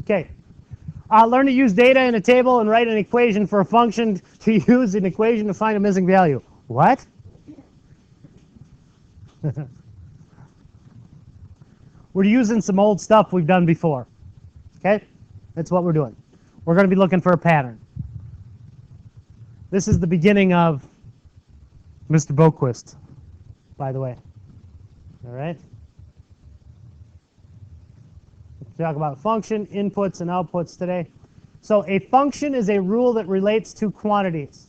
Okay. Learn to use data in a table and write an equation for a function to use an equation to find a missing value. What? We're using some old stuff we've done before. Okay? That's what we're doing. We're going to be looking for a pattern. This is the beginning of Mr. Boquist, by the way. All right? Let's talk about function, inputs, and outputs today. So a function is a rule that relates to quantities,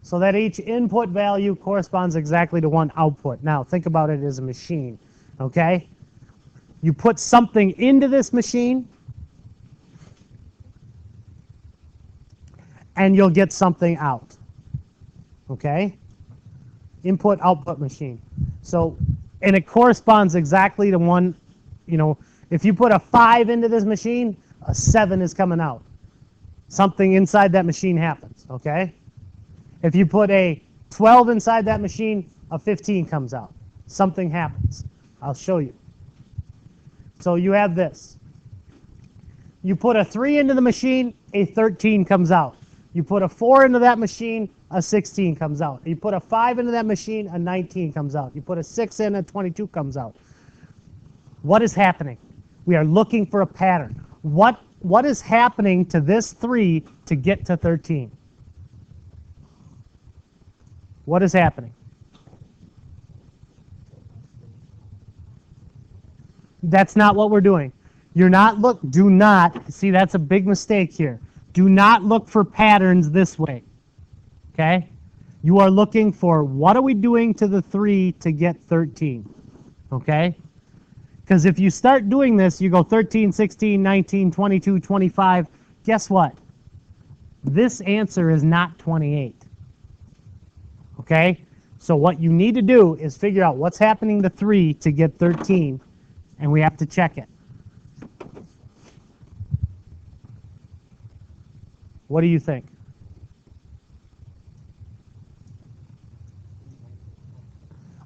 so that each input value corresponds exactly to one output. Now, think about it as a machine, okay? You put something into this machine, and you'll get something out, okay? Input, output machine. So, and it corresponds exactly to one, you know, if you put a 5 into this machine, a 7 is coming out. Something inside that machine happens, okay? If you put a 12 inside that machine, a 15 comes out. Something happens. I'll show you. So you have this. You put a 3 into the machine, a 13 comes out. You put a 4 into that machine, a 16 comes out. You put a 5 into that machine, a 19 comes out. You put a 6 in, a 22 comes out. What is happening? We are looking for a pattern. What is happening to this 3 to get to 13? What is happening? That's not what we're doing. Do not, see, that's a big mistake here. Do not look for patterns this way, okay? You are looking for what are we doing to the 3 to get 13, okay? Because if you start doing this, you go 13, 16, 19, 22, 25. Guess what? This answer is not 28. Okay? So what you need to do is figure out what's happening to 3 to get 13, and we have to check it. What do you think?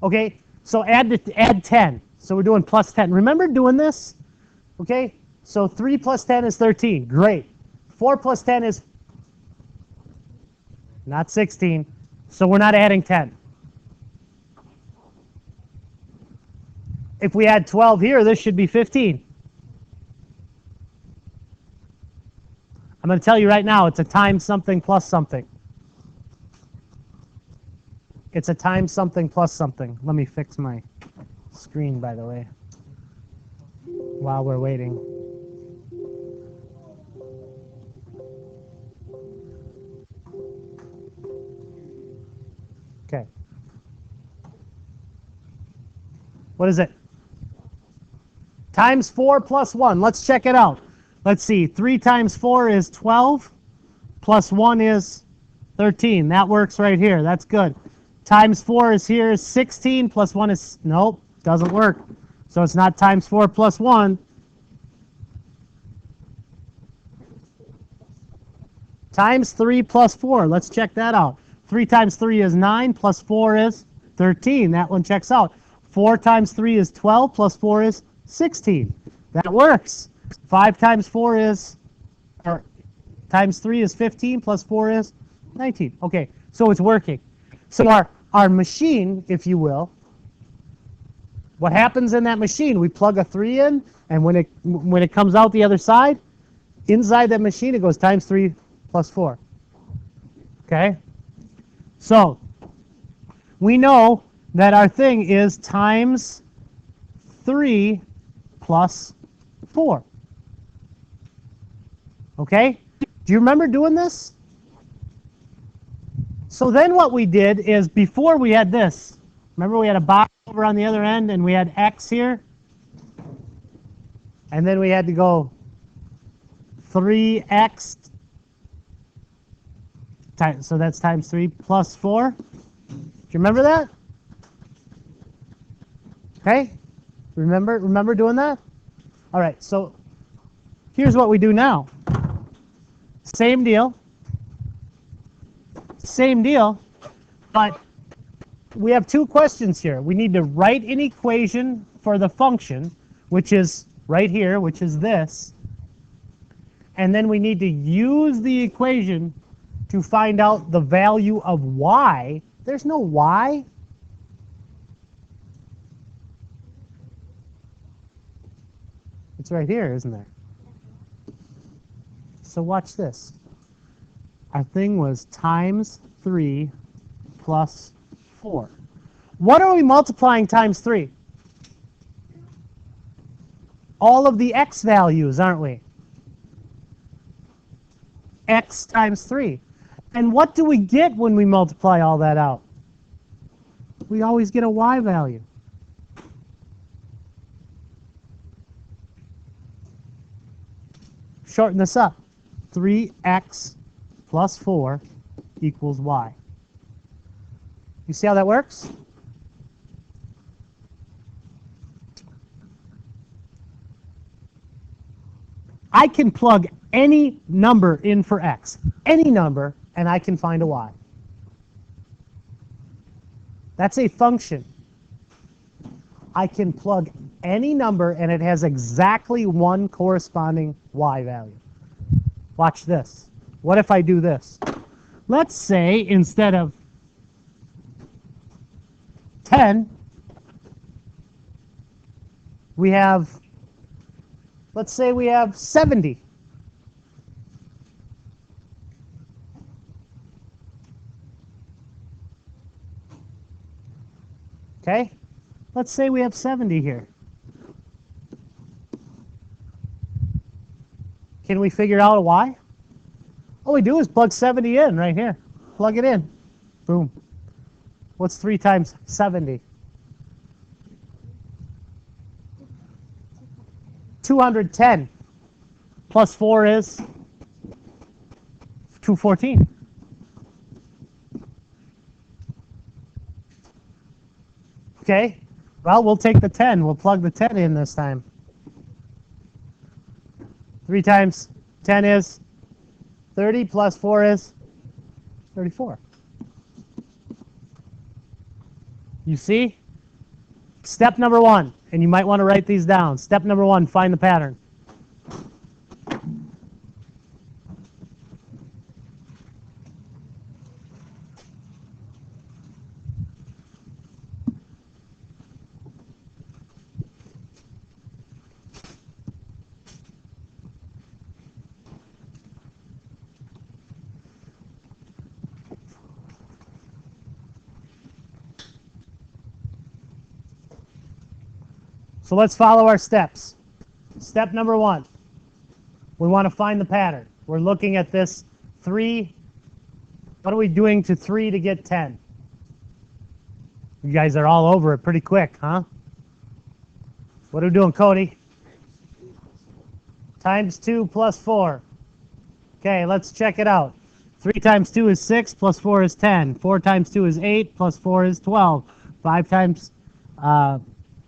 Okay, so add 10. So we're doing plus 10. Remember doing this? Okay? So 3 plus 10 is 13. Great. 4 plus 10 is not 16. So we're not adding 10. If we add 12 here, this should be 15. I'm going to tell you right now, it's a times something plus something. It's a times something plus something. Let me fix my screen, by the way, while we're waiting. Okay. What is it? Times 4 plus 1. Let's check it out. Let's see. 3 times 4 is 12, plus 1 is 13. That works right here. That's good. Times 4 is here is 16, plus 1 is, nope. Doesn't work. So it's not times 4 plus 1. Times 3 plus 4. Let's check that out. 3 times 3 is 9, plus 4 is 13. That one checks out. 4 times 3 is 12, plus 4 is 16. That works. 5 times 4 is, or times 3 is 15, plus 4 is 19. Okay, so it's working. So our machine, if you will, what happens in that machine? We plug a 3 in, and when it comes out the other side, inside that machine it goes times 3 plus 4. Okay? So we know that our thing is times 3 plus 4. Okay? Do you remember doing this? So then what we did is, before we had this, remember we had a box over on the other end and we had x here? And then we had to go 3x, so that's times 3 plus 4. Do you remember that? Okay? Remember doing that? All right, so here's what we do now. Same deal, but we have 2 questions here. We need to write an equation for the function, which is right here, which is this. and then we need to use the equation to find out the value of y. There's no y. It's right here, isn't there? So watch this. Our thing was times 3 plus 4. What are we multiplying times 3? All of the x values, aren't we? X times 3. And what do we get when we multiply all that out? We always get a y value. Shorten this up. 3x plus 4 equals y. You see how that works? I can plug any number in for x, any number, and I can find a y. That's a function. I can plug any number and it has exactly one corresponding y value. Watch this. What if I do this? Let's say instead of 10, we have, let's say we have 70. Okay? Let's say we have 70 here. Can we figure out a y? All we do is plug 70 in right here. Plug it in. Boom. What's 3 times 70? 210 plus 4 is 214. Okay, well, we'll take the 10. We'll plug the 10 in this time. 3 times 10 is 30 plus 4 is 34. You see? Step number 1, and you might want to write these down. Step number 1, find the pattern. So let's follow our steps. Step number 1, we want to find the pattern. We're looking at this 3. What are we doing to 3 to get 10? You guys are all over it pretty quick, huh? What are we doing, Cody? Times 2 plus 4. Okay, let's check it out. 3 times 2 is 6, plus 4 is 10. 4 times 2 is 8, plus 4 is 12. 5 times...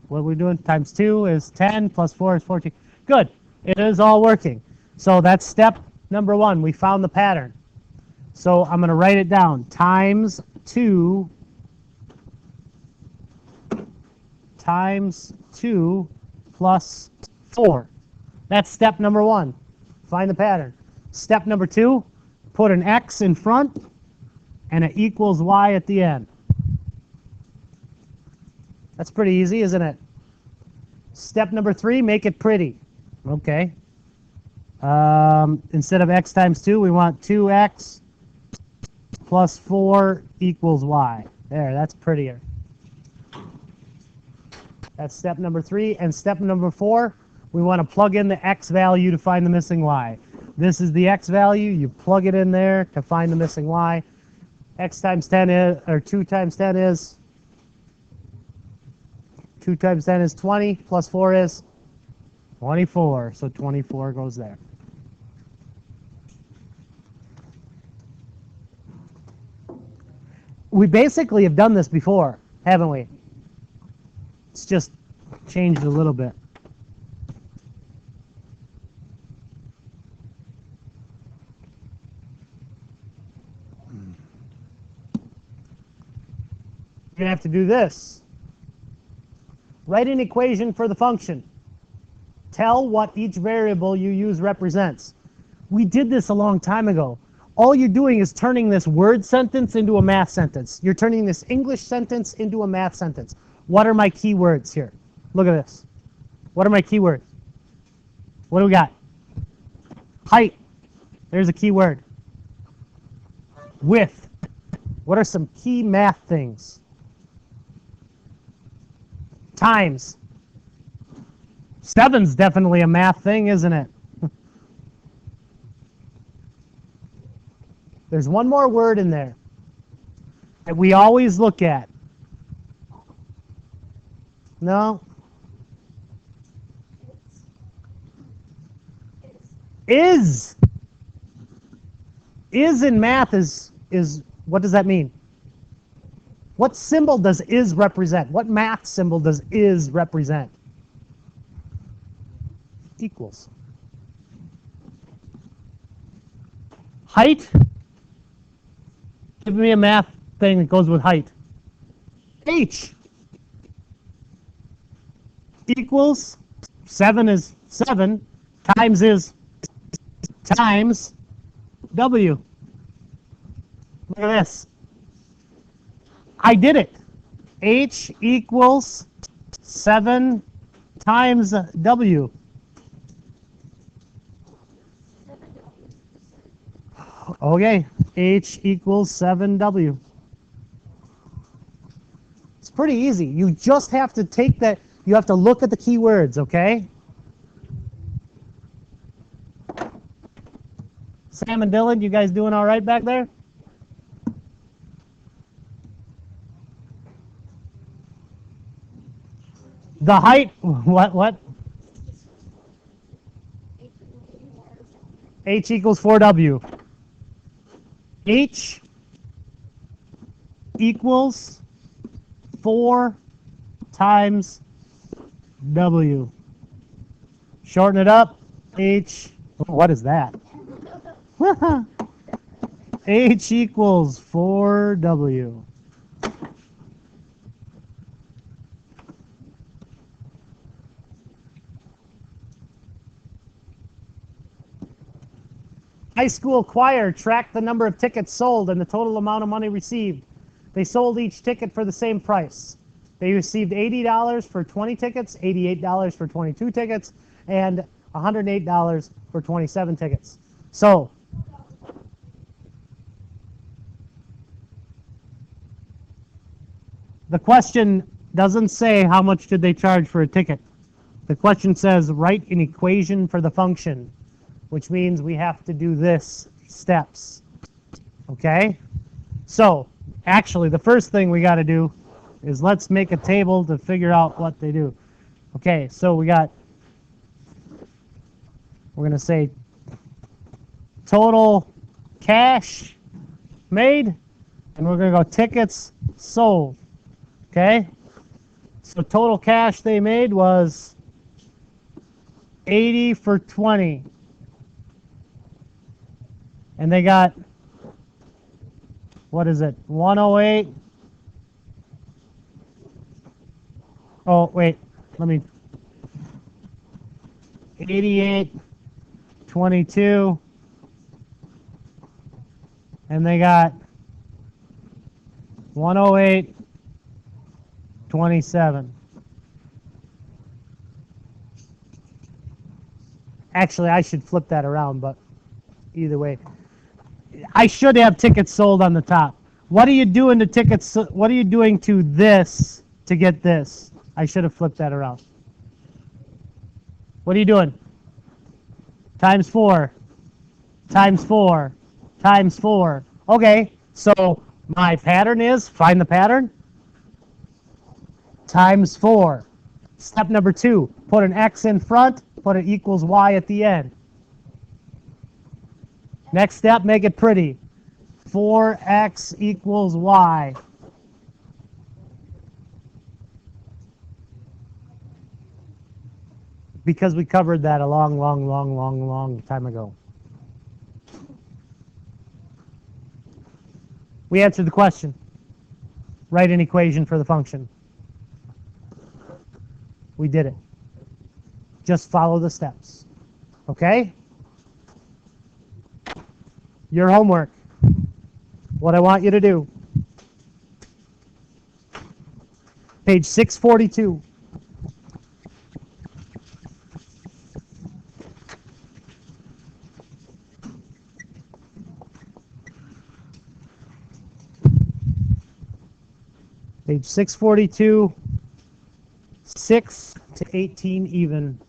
what are we doing? Times 2 is 10, plus 4 is 14. Good. It is all working. So that's step number 1. We found the pattern. So I'm going to write it down. Times 2 plus 4. That's step number 1. Find the pattern. Step number 2, put an x in front and it equals y at the end. That's pretty easy, isn't it? Step number 3, make it pretty. Okay. Instead of x times 2, we want 2x plus 4 equals y. There, that's prettier. That's step number 3. And step number 4, we want to plug in the x value to find the missing y. This is the x value. You plug it in there to find the missing y. X times 10 is, or 2 times 10 is... 2 times 10 is 20, plus 4 is 24. So 24 goes there. We basically have done this before, haven't we? It's just changed a little bit. You're going to have to do this. Write an equation for the function. Tell what each variable you use represents. We did this a long time ago. All you're doing is turning this word sentence into a math sentence. You're turning this English sentence into a math sentence. What are my key words here? Look at this. What are my key words? What do we got? Height. There's a key word. Width. What are some key math things? Times. 7's definitely a math thing, isn't it? There's one more word in there that we always look at. No? Is. Is in math is what does that mean? What symbol does is represent? What math symbol does is represent? Equals. Height. Give me a math thing that goes with height. H. Equals. 7 is 7. Times is times W. Look at this. I did it. H equals 7 times W. Okay, H equals 7W. It's pretty easy. You just have to take that, you have to look at the keywords, okay? Sam and Dylan, you guys doing all right back there? The height, what? H equals 4W. H equals 4 times W. Shorten it up. H, what is that? H equals 4W. High school choir tracked the number of tickets sold and the total amount of money received. They sold each ticket for the same price. They received $80 for 20 tickets, $88 for 22 tickets, and $108 for 27 tickets. So, the question doesn't say how much did they charge for a ticket. The question says write an equation for the function, which means we have to do this steps. Okay? So, actually, the first thing we got to do is let's make a table to figure out what they do. Okay, so we're going to say total cash made, and we're going to go tickets sold. Okay? So total cash they made was 80 for 20. And they got, what is it, 108? Oh, wait, let me, 88, 22, and they got 108, 27. Actually, I should flip that around, but either way. I should have tickets sold on the top. What are you doing to tickets? What are you doing to this to get this? I should have flipped that around. What are you doing? Times 4. Times 4. Times 4. Okay, so my pattern is, find the pattern, times 4. Step number 2, put an X in front, put an equals Y at the end. Next step, make it pretty. 4x equals y. Because we covered that a long time ago. We answered the question. Write an equation for the function. We did it. Just follow the steps. Okay? Your homework. What I want you to do. Page 642. Page 642, 6 to 18 even.